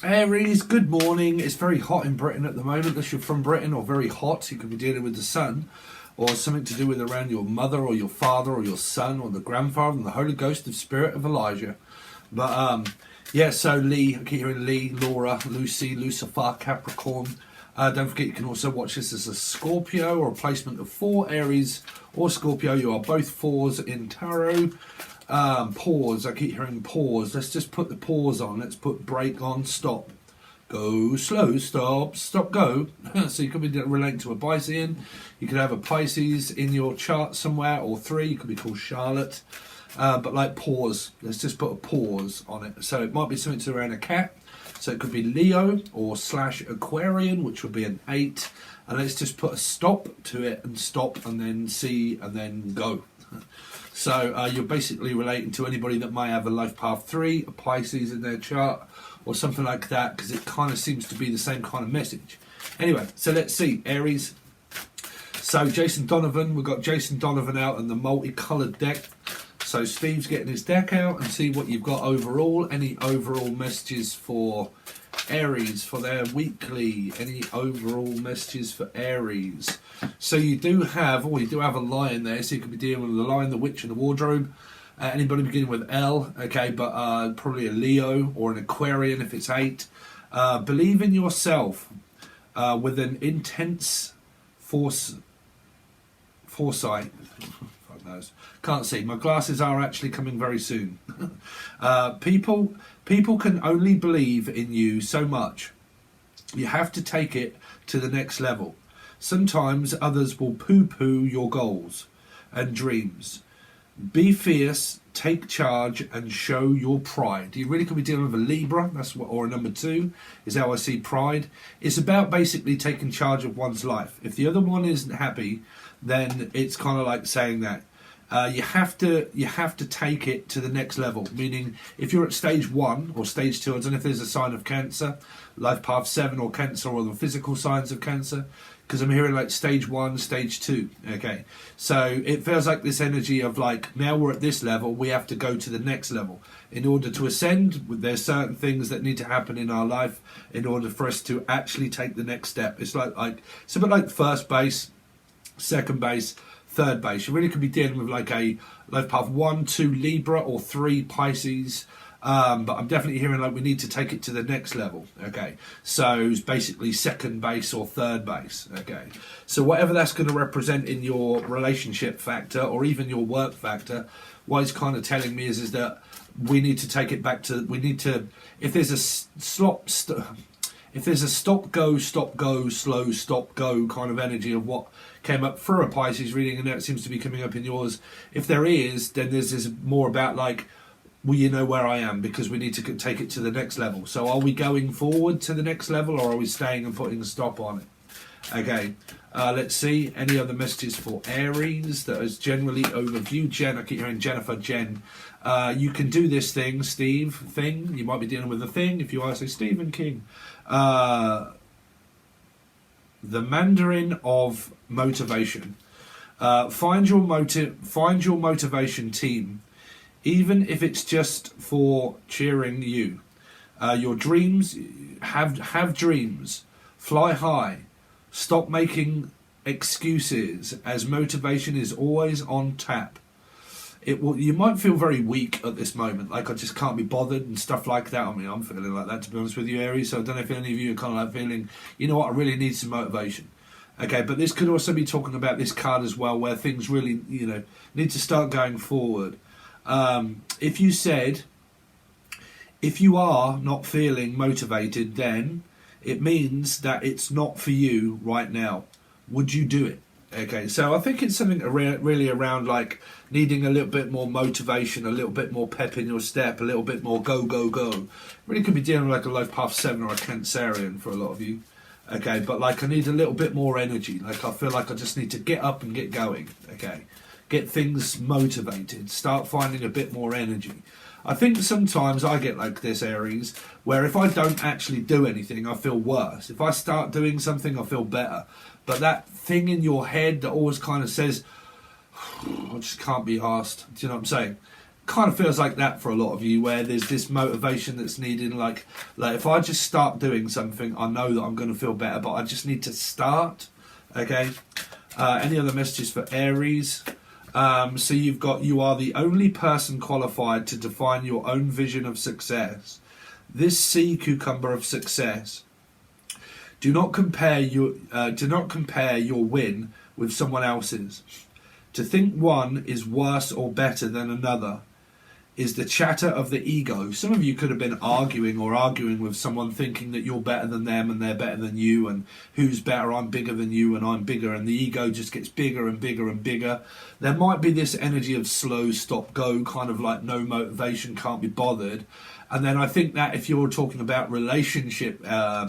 Aries, good morning. It's very hot in Britain at the moment. Unless you're from Britain or very hot, you could be dealing with the sun or something to do with around your mother or your father or your son or the grandfather and the Holy Ghost of Spirit of Elijah. But yeah, so Lee, I keep hearing Lee, Laura, Lucy, Lucifer, Capricorn. Don't forget you can also watch this as a Scorpio or a placement of 4 Aries or Scorpio. You are both 4s in tarot. Pause, I keep hearing pause. Let's just put the pause on. Let's put break on, stop. Go slow, stop, stop, go. So you could be relating to a Piscean. You could have a Pisces in your chart somewhere, or 3. You could be called Charlotte. But like pause. Let's just put a pause on it. So it might be something to around a cat. So it could be Leo or / Aquarian, which would be an 8. And let's just put a stop to it and stop and then see and then go. So you're basically relating to anybody that might have a life path 3, a Pisces in their chart, or something like that, because it kind of seems to be the same kind of message. Anyway, so let's see, Aries. So Jason Donovan, we've got Jason Donovan out and the multicoloured deck. So Steve's getting his deck out and see what you've got overall. Any overall messages for Aries for their weekly? Any overall messages for Aries? So you do have a lion there, so you could be dealing with the lion, the witch, and the wardrobe. Anybody beginning with L, okay, but probably a Leo or an Aquarian if it's 8. Believe in yourself with an intense foresight. Fuck knows. Can't see. My glasses are actually coming very soon. People can only believe in you so much. You have to take it to the next level. Sometimes others will poo-poo your goals and dreams. Be fierce, take charge, and show your pride. You really could be dealing with a Libra, or a number 2, is how I see pride. It's about basically taking charge of one's life. If the other one isn't happy, then it's kind of like saying that. You have to take it to the next level. Meaning, if you're at stage 1 or stage 2, I don't know if there's a sign of Cancer, life path 7 or Cancer, or the physical signs of Cancer, because I'm hearing like stage 1, stage 2. Okay, so it feels like this energy of like, now we're at this level, we have to go to the next level. In order to ascend, there's certain things that need to happen in our life in order for us to actually take the next step. It's it's a bit like first base, second base, third base. You really could be dealing with like a life path 1, 2 Libra or 3 Pisces. But I'm definitely hearing like we need to take it to the next level. Okay, so it's basically second base or third base. Okay, so whatever that's going to represent in your relationship factor or even your work factor, what it's kind of telling me is that we need to take it back to, if there's a if there's a stop go slow stop go kind of energy of what came up for a Pisces reading, and now it seems to be coming up in yours. If there is, then there's this more about like, well, you know where I am, because we need to take it to the next level. So are we going forward to the next level, or are we staying and putting a stop on it? Okay, let's see. Any other messages for Aries that is generally overview? Jen, I keep hearing Jennifer, Jen. You can do this thing, Steve, thing. You might be dealing with a thing. If you are, say Stephen King. The Mandarin of motivation. Find your motivation team. Even if it's just for cheering you. Your dreams, have dreams. Fly high. Stop making excuses, as motivation is always on tap. You might feel very weak at this moment, like I just can't be bothered and stuff like that. I mean, I'm feeling like that, to be honest with you, Aries. So I don't know if any of you are kind of like feeling, you know what, I really need some motivation. Okay, but this could also be talking about this card as well, where things really, need to start going forward. If you are not feeling motivated, then it means that it's not for you right now. Would you do it? Okay, so I think it's something really around like needing a little bit more motivation, a little bit more pep in your step, a little bit more go, go, go. Really could be dealing with like a life path 7 or a Cancerian for a lot of you. Okay, but like I need a little bit more energy. Like I feel like I just need to get up and get going. Okay. Get things motivated, start finding a bit more energy. I think sometimes I get like this, Aries, where if I don't actually do anything, I feel worse. If I start doing something, I feel better. But that thing in your head that always kind of says, I just can't be arsed. Do you know what I'm saying? kind of feels like that for a lot of you, where there's this motivation that's needed. Like if I just start doing something, I know that I'm going to feel better, but I just need to start. Okay. Any other messages for Aries? So you are the only person qualified to define your own vision of success. This sea cucumber of success. Do not compare your win with someone else's. To think one is worse or better than another is the chatter of the ego. Some of you could have been arguing with someone, thinking that you're better than them and they're better than you, and who's better, I'm bigger than you and I'm bigger, and the ego just gets bigger and bigger and bigger. There might be this energy of slow, stop, go, kind of like no motivation, can't be bothered. And then I think that if you're talking about relationship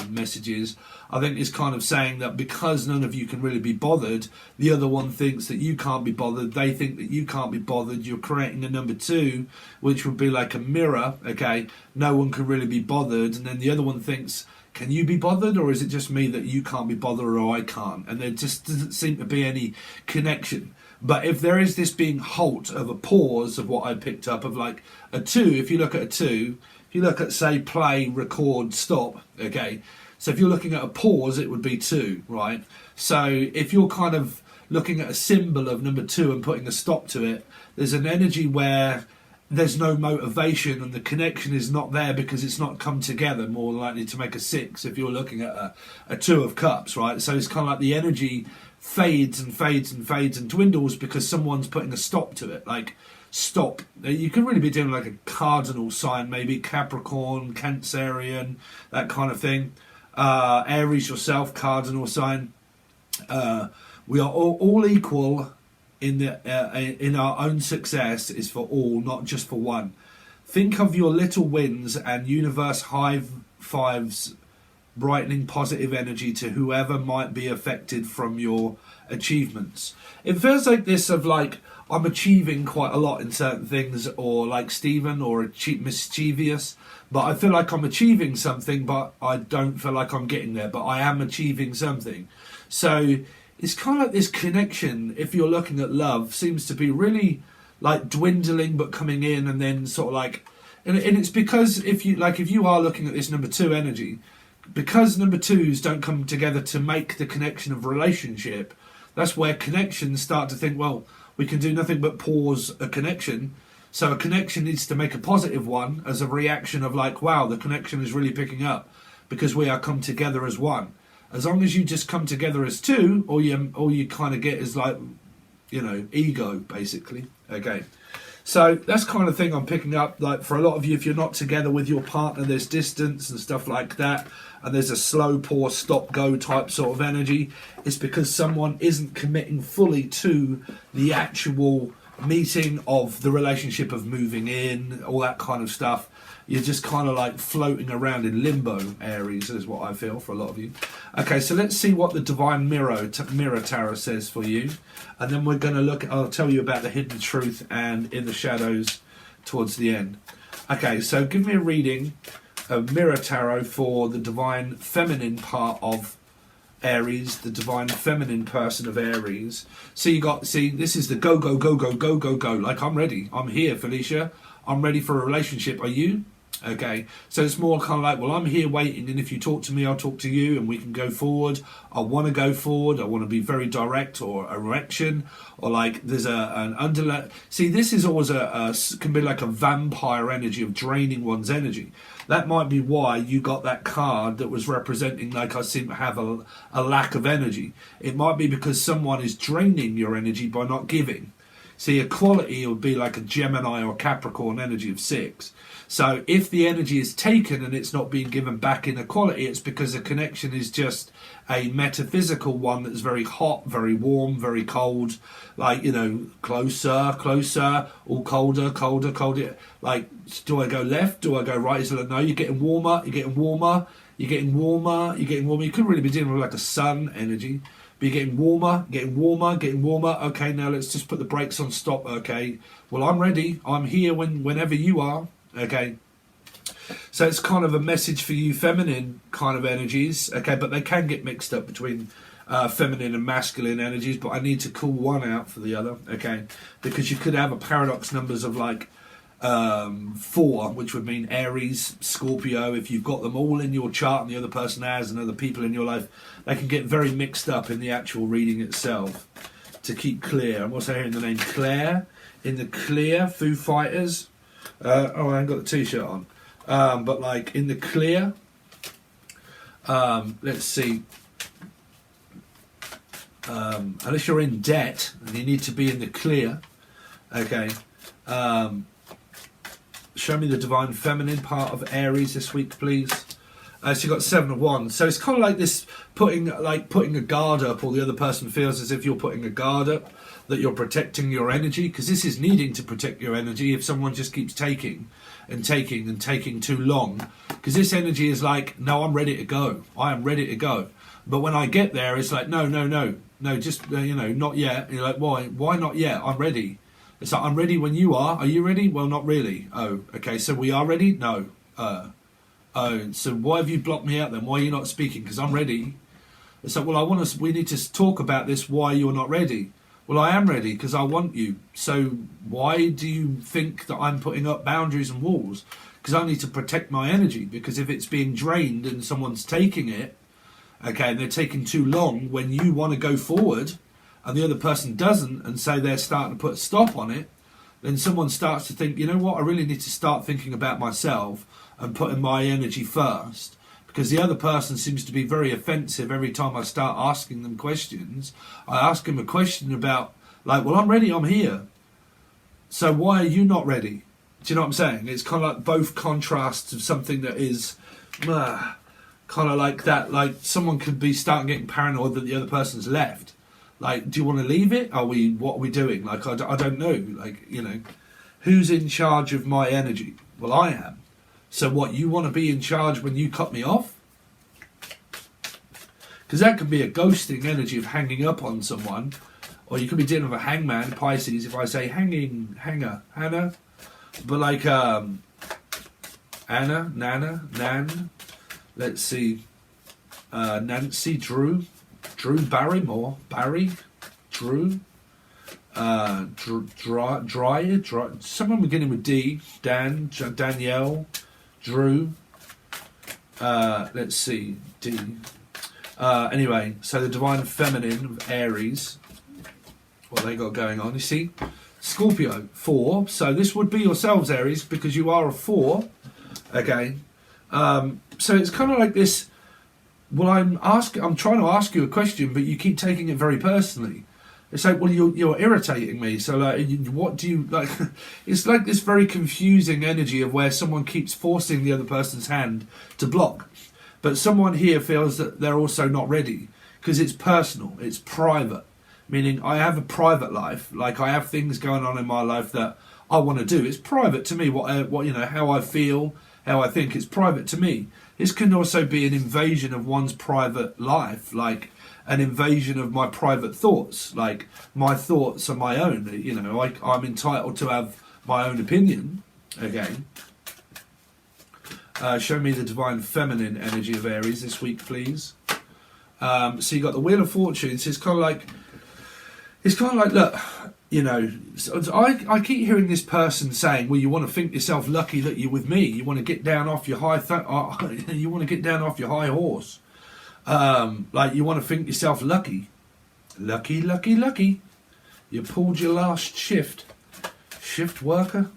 messages, I think it's kind of saying that because none of you can really be bothered, the other one thinks that you can't be bothered, they think that you can't be bothered, you're creating a number two, which would be like a mirror, okay? No one can really be bothered, and then the other one thinks, can you be bothered, or is it just me that you can't be bothered or I can't? And there just doesn't seem to be any connection. But if there is this being halt of a pause of what I picked up of like a two, if you look at a two, if you look at, say, play, record, stop, okay? So if you're looking at a pause, it would be two, right? So if you're kind of looking at a symbol of number two and putting a stop to it, there's an energy where there's no motivation and the connection is not there because it's not come together, more likely to make a six if you're looking at a two of cups, right? So it's kind of like the energy fades and fades and fades and dwindles because someone's putting a stop to it. Like, stop. You could really be doing like a cardinal sign, maybe Capricorn, Cancerian, that kind of thing. Aries yourself, cardinal sign. We are all equal in our own success is for all, not just for one. Think of your little wins and universe high fives, brightening positive energy to whoever might be affected from your achievements. It feels like this of like, I'm achieving quite a lot in certain things, or like Stephen, or mischievous, but I feel like I'm achieving something, but I don't feel like I'm getting there, but I am achieving something. So it's kind of like this connection, if you're looking at love, seems to be really like dwindling but coming in, and then sort of like, and it's because if you are looking at this number two energy, because number twos don't come together to make the connection of relationship, that's where connections start to think, well, we can do nothing but pause a connection. So a connection needs to make a positive one as a reaction of like, wow, the connection is really picking up because we are come together as one. As long as you just come together as two, all you kind of get is like, you know, ego, basically. Okay. So that's kind of thing I'm picking up. Like for a lot of you, if you're not together with your partner, there's distance and stuff like that. And there's a slow, pause, stop, go type sort of energy. It's because someone isn't committing fully to the actual meeting of the relationship of moving in, all that kind of stuff. You're just kind of like floating around in limbo, Aries, is what I feel for a lot of you. Okay, so let's see what the Divine Mirror Tarot says for you. And then we're going to look, I'll tell you about the hidden truth and in the shadows towards the end. Okay, so give me a reading of Mirror Tarot for the Divine Feminine part of Aries, the Divine Feminine person of Aries. So this is the go, go, go, go, go, go, go. Like, I'm ready. I'm here, Felicia. I'm ready for a relationship. Are you? Okay, so it's more kind of like, well, I'm here waiting, and if you talk to me, I'll talk to you, and we can go forward. I want to go forward. I want to be very direct, or erection, or like there's an underlet. See, this is always can be like a vampire energy of draining one's energy. That might be why you got that card that was representing, like, I seem to have a lack of energy. It might be because someone is draining your energy by not giving. See, equality would be like a Gemini or Capricorn energy of 6. So if the energy is taken and it's not being given back in equality, it's because the connection is just a metaphysical one that's very hot, very warm, very cold, like, you know, closer, closer, all colder, colder, colder. Like, do I go left? Do I go right? Is it like, no, you're getting warmer, you're getting warmer, you're getting warmer, you're getting warmer. You could really be dealing with like a sun energy. But you're getting warmer, getting warmer, getting warmer. Okay, now let's just put the brakes on stop. Okay, well, I'm ready. I'm here whenever you are. Okay, so it's kind of a message for you feminine kind of energies. Okay, but they can get mixed up between feminine and masculine energies. But I need to call one out for the other. Okay, because you could have a paradox numbers of like 4, which would mean Aries, Scorpio. If you've got them all in your chart and the other person has, and other people in your life, they can get very mixed up in the actual reading itself. To keep clear, I'm also hearing the name Claire in the clear. Foo Fighters. Oh, I ain't got the t-shirt on, but like in the clear. Let's see. Unless you're in debt and you need to be in the clear. Okay. Show me the divine feminine part of Aries this week, please. So you've got 7 of Wands. So it's kind of like this, putting a guard up, or the other person feels as if you're putting a guard up, that you're protecting your energy, because this is needing to protect your energy if someone just keeps taking and taking and taking too long. Because this energy is like, no, I'm ready to go. I am ready to go. But when I get there, it's like, no, just, not yet. You're like, why? Why not yet? I'm ready. It's like, I'm ready when you are. Are you ready? Well, not really. Oh, okay, so we are ready? No. Oh, so why have you blocked me out then? Why are you not speaking? Because I'm ready. It's like, well, we need to talk about this, why you're not ready. Well, I am ready because I want you. So why do you think that I'm putting up boundaries and walls? Because I need to protect my energy. Because if it's being drained and someone's taking it, okay, and they're taking too long when you want to go forward and the other person doesn't, and say they're starting to put a stop on it, then someone starts to think, you know what, I really need to start thinking about myself and putting my energy first, because the other person seems to be very offensive every time I start asking them questions. I ask them a question about, like, well, I'm ready, I'm here. So why are you not ready? Do you know what I'm saying? It's kind of like both contrasts of something that is kind of like that. Like someone could be starting getting paranoid that the other person's left. Like, do you want to leave it? What are we doing? Like, I don't know. Like, who's in charge of my energy? Well, I am. So what, you want to be in charge when you cut me off? Because that could be a ghosting energy of hanging up on someone. Or you could be dealing with a hangman, Pisces, if I say hanger, Hannah. But like, Anna, Nana, Nan. Let's see. Nancy, Drew Barrymore, Barry, Drew. Dry, someone beginning with D, Dan, Danielle, Drew, let's see, D. Anyway, so the divine feminine of Aries, what they got going on, you see, Scorpio, 4, so this would be yourselves, Aries, because you are a 4, okay, so it's kind of like this, well, I'm trying to ask you a question, but you keep taking it very personally. It's like, well, you're irritating me. So, like, what do you like? It's like this very confusing energy of where someone keeps forcing the other person's hand to block, but someone here feels that they're also not ready because it's personal, it's private. Meaning, I have a private life. Like, I have things going on in my life that I want to do. It's private to me. What how I feel, how I think. It's private to me. This can also be an invasion of one's private life, like an invasion of my private thoughts. Like, my thoughts are my own. I'm entitled to have my own opinion. Okay. Show me the divine feminine energy of Aries this week, please. So you got the Wheel of Fortune. So it's kind of like, look, I keep hearing this person saying, well, you want to think yourself lucky that you're with me. You want to get down off your you want to get down off your high horse. Like, you want to think yourself lucky. Lucky. You pulled your last shift. Shift worker,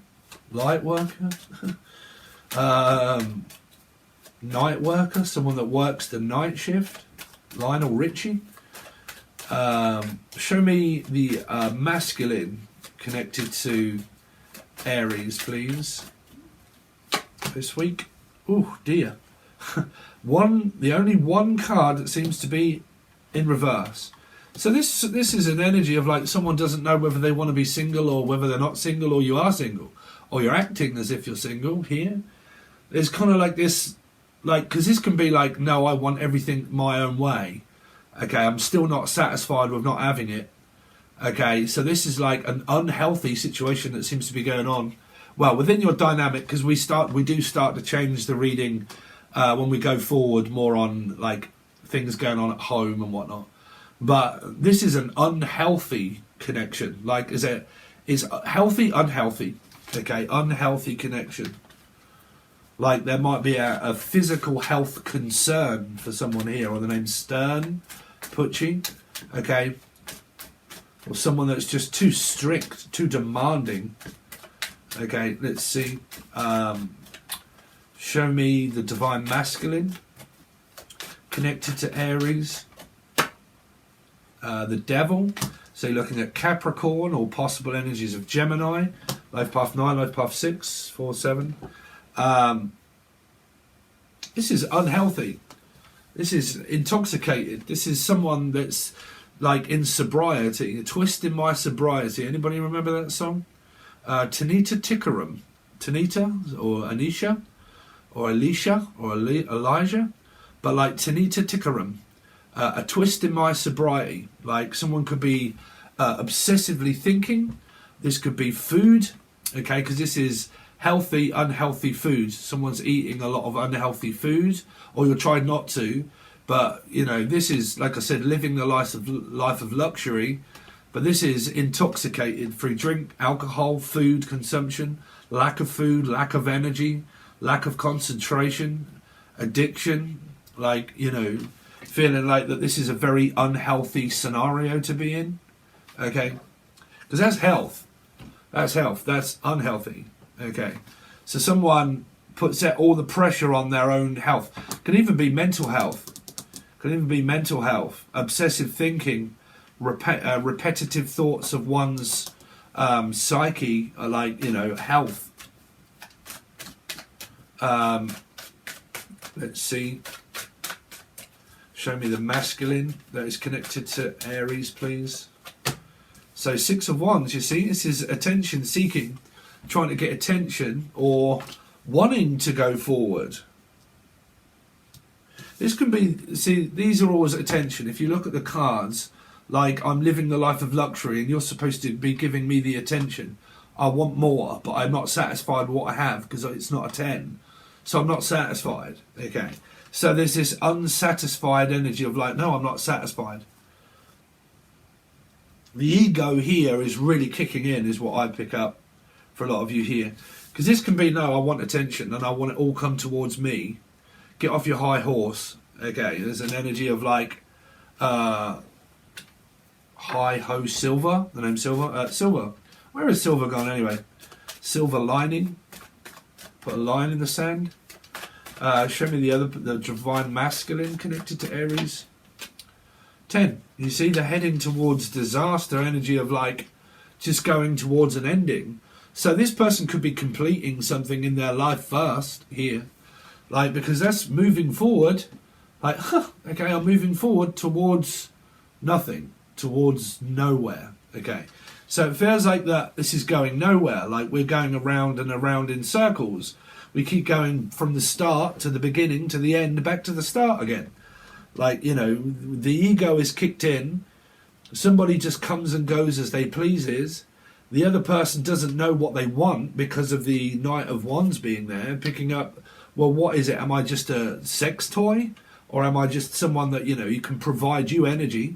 light worker, night worker, someone that works the night shift. Lionel Richie. Show me the masculine connected to Aries, please. This week. Oh dear. The only one card that seems to be in reverse. So this is an energy of like someone doesn't know whether they want to be single or whether they're not single, or you are single, or you're acting as if you're single here. There's kind of like this, like, because this can be like, no, I want everything my own way. Okay, I'm still not satisfied with not having it. Okay, so this is like an unhealthy situation that seems to be going on. Well, within your dynamic, because we do start to change the reading when we go forward more on like things going on at home and whatnot. But this is an unhealthy connection. Like, is healthy, unhealthy? Okay, unhealthy connection. Like there might be a physical health concern for someone here, or the name Stern, Pucci, okay, or someone that's just too strict, too demanding. Okay, let's see. Show me the divine masculine connected to Aries. The devil. So you're looking at Capricorn or possible energies of Gemini. Life path 9, life path 6, 4, 7. This is unhealthy. This is intoxicated. This is someone that's like in sobriety, twisting my sobriety. Anybody remember that song? Tanita Tikaram. Tanita or Anisha or Alicia or Elijah. But like Tanita Tikaram. A twist in my sobriety. Like someone could be obsessively thinking. This could be food. Okay, because this is healthy, unhealthy food. Someone's eating a lot of unhealthy food, or you're trying not to. But you know, this is, like I said, living the life of luxury. But this is intoxicated through drink, alcohol, food consumption, lack of food, lack of energy, lack of concentration, addiction. Like, you know, feeling like that this is a very unhealthy scenario to be in. Okay, because that's health. That's health. That's unhealthy. Okay, so someone puts all the pressure on their own health. Can even be mental health. Can even be mental health. Obsessive thinking, repetitive thoughts of one's psyche, like, you know, health. Let's see. Show me the masculine that is connected to Aries, please. So 6 of Wands, you see, this is attention seeking, trying to get attention or wanting to go forward. This can be, see, these are always attention. If you look at the cards, like I'm living the life of luxury and you're supposed to be giving me the attention. I want more, but I'm not satisfied with what I have because it's not a 10. So I'm not satisfied. Okay. So there's this unsatisfied energy of like, no, I'm not satisfied. The ego here is really kicking in, is what I pick up for a lot of you here. Because this can be, no, I want attention and I want it all come towards me. Get off your high horse. Okay, there's an energy of like, hi ho Silver, the name Silver. Silver, where is Silver gone anyway? Silver lining. Put a line in the sand. Show me the divine masculine connected to Aries. 10. You see, they're heading towards disaster energy of like just going towards an ending. So this person could be completing something in their life first here. Like, because that's moving forward. Like, okay, I'm moving forward towards nothing. Towards nowhere. Okay. So it feels like that this is going nowhere. Like we're going around and around in circles. We keep going from the start to the beginning to the end, back to the start again. Like, you know, the ego is kicked in. Somebody just comes and goes as they pleases. The other person doesn't know what they want because of the Knight of Wands being there, picking up, well, what is it? Am I just a sex toy? Or am I just someone that, you know, you can provide you energy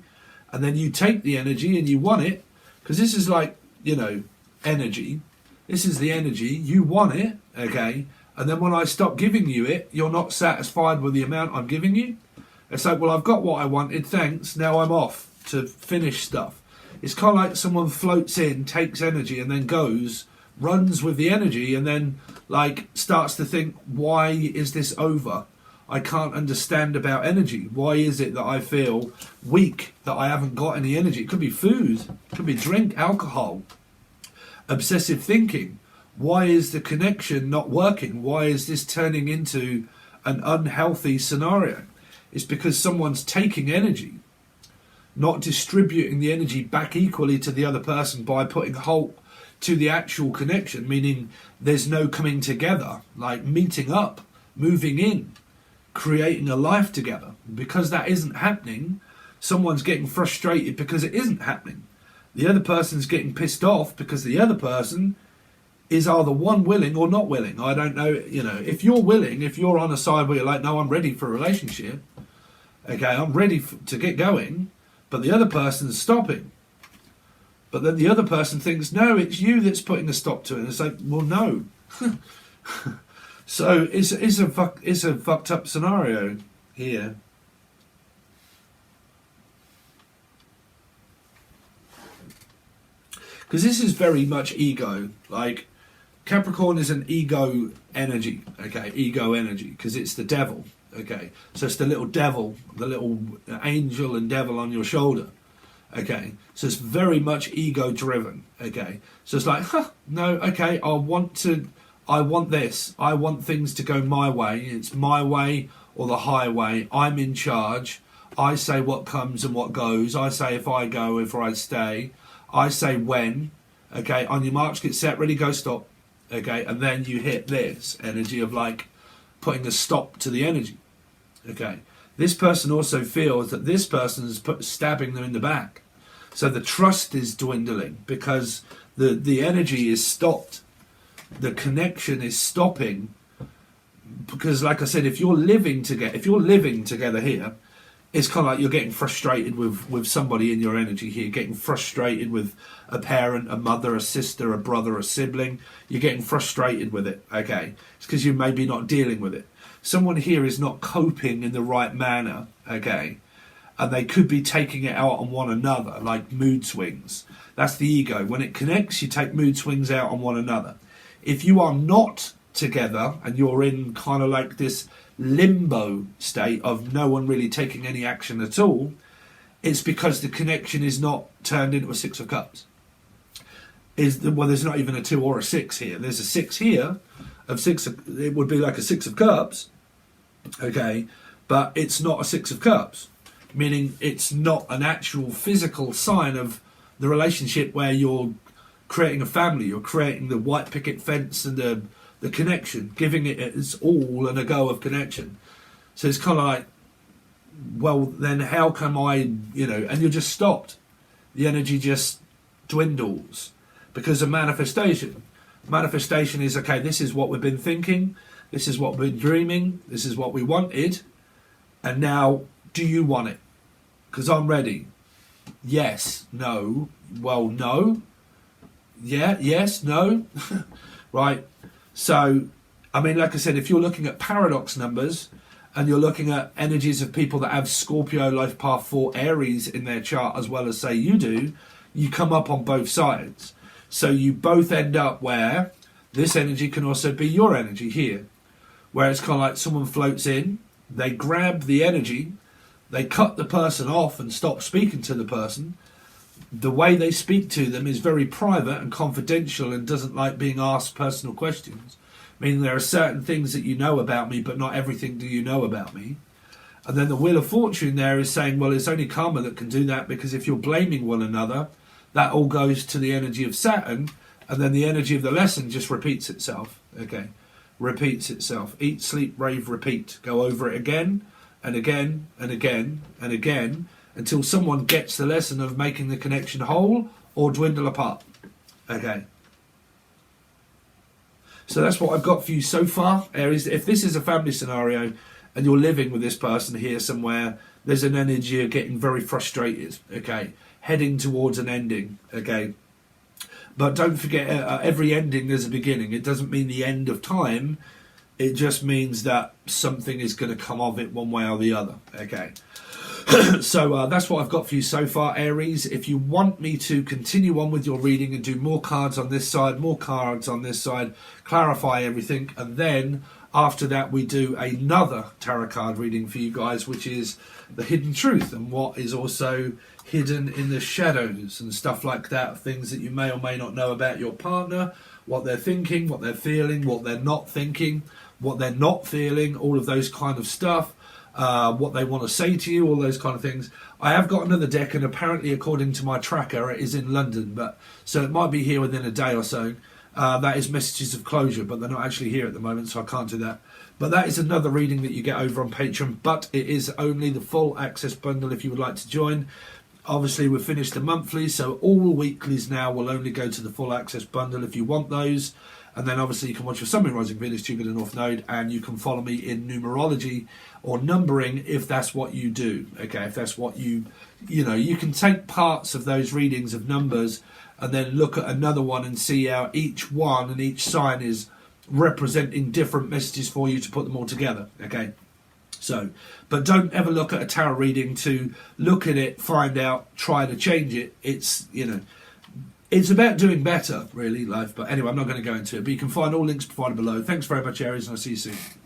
and then you take the energy and you want it? Because this is like, you know, energy. This is the energy. You want it, okay? And then when I stop giving you it, you're not satisfied with the amount I'm giving you. It's like, well, I've got what I wanted, thanks. Now I'm off to finish stuff. It's kind of like someone floats in, takes energy, and then goes, runs with the energy, and then like starts to think, why is this over? I can't understand about energy. Why is it that I feel weak, that I haven't got any energy? It could be food, it could be drink, alcohol, obsessive thinking. Why is the connection not working? Why is this turning into an unhealthy scenario? It's because someone's taking energy, not distributing the energy back equally to the other person by putting halt to the actual connection, meaning there's no coming together, like meeting up, moving in, creating a life together. Because that isn't happening, someone's getting frustrated because it isn't happening. The other person's getting pissed off because the other person is either one willing or not willing. I don't know, you know, if you're willing, if you're on a side where you're like, no, I'm ready for a relationship, okay, I'm ready to get going, but the other person's stopping. But then the other person thinks, no, it's you that's putting a stop to it. And it's like, well, no. So it's a fucked up scenario here. Because this is very much ego. Like, Capricorn is an ego energy, okay? Ego energy, because it's the devil, okay? So it's the little devil, the little angel and devil on your shoulder, okay? So it's very much ego driven, okay? So it's like, no, okay, I want this. I want things to go my way. It's my way or the highway. I'm in charge. I say what comes and what goes. I say if I go, if I stay. I say when, okay, on your marks, get set, ready, go, stop, okay, and then you hit this energy of like putting a stop to the energy, okay. This person also feels that this person is stabbing them in the back, so the trust is dwindling because the energy is stopped, the connection is stopping, because like I said, if you're living together here, it's kind of like you're getting frustrated with somebody in your energy here, getting frustrated with a parent, a mother, a sister, a brother, a sibling. You're getting frustrated with it, okay? It's because you're maybe not dealing with it. Someone here is not coping in the right manner, okay? And they could be taking it out on one another, like mood swings. That's the ego. When it connects, you take mood swings out on one another. If you are not together and you're in kind of like this limbo state of no one really taking any action at all, it's because the connection is not turned into a 6 of cups. Well, there's not even a 2 or a 6 here. There's a 6 here of 6 it would be like a 6 of cups, okay, but it's not a 6 of cups, meaning it's not an actual physical sign of the relationship where you're creating a family, you're creating the white picket fence and the connection, giving it its all and a go of connection. So it's kind of like, well, then how come and you're just stopped. The energy just dwindles because of manifestation. Manifestation is, okay, this is what we've been thinking, this is what we've been dreaming, this is what we wanted, and now, do you want it? Because I'm ready. Yes, no, well, no, yeah, yes, no, right? So, I mean, like I said, if you're looking at paradox numbers and you're looking at energies of people that have Scorpio, Life Path 4, Aries in their chart as well as say you do, you come up on both sides. So you both end up where this energy can also be your energy here, where it's kind of like someone floats in, they grab the energy, they cut the person off and stop speaking to the person. The way they speak to them is very private and confidential and doesn't like being asked personal questions. Meaning there are certain things that you know about me, but not everything do you know about me. And then the Wheel of Fortune there is saying, well, it's only karma that can do that, because if you're blaming one another, that all goes to the energy of Saturn, and then the energy of the lesson just repeats itself. Okay, repeats itself. Eat, sleep, rave, repeat. Go over it again and again and again and again, until someone gets the lesson of making the connection whole or dwindle apart. Okay. So that's what I've got for you so far, Aries. If this is a family scenario and you're living with this person here somewhere, there's an energy of getting very frustrated, okay? Heading towards an ending, okay? But don't forget, every ending is a beginning. It doesn't mean the end of time. It just means that something is going to come of it one way or the other, okay? So that's what I've got for you so far, Aries. If you want me to continue on with your reading and do more cards on this side, more cards on this side, clarify everything, and then after that we do another tarot card reading for you guys, which is the hidden truth and what is also hidden in the shadows and stuff like that, things that you may or may not know about your partner, what they're thinking, what they're feeling, what they're not thinking, what they're not feeling, all of those kind of stuff. What they want to say to you, all those kind of things. I have got another deck, and apparently according to my tracker it is in London, but so it might be here within a day or so. That is Messages of Closure, but they're not actually here at the moment, so I can't do that. But that is another reading that you get over on Patreon, but it is only the full access bundle if you would like to join. Obviously we've finished the monthly, so all weeklies now will only go to the full access bundle if you want those. And then obviously you can watch your Sun, Moon, Rising, Venus, Jupiter, North Node, and you can follow me in numerology or numbering if that's what you do. Okay, if that's what you know, you can take parts of those readings of numbers and then look at another one and see how each one and each sign is representing different messages for you to put them all together. Okay, so, but don't ever look at a tarot reading to look at it, find out, try to change it. It's, you know, it's about doing better, really, life. But anyway, I'm not going to go into it. But you can find all links provided below. Thanks very much, Aries, and I'll see you soon.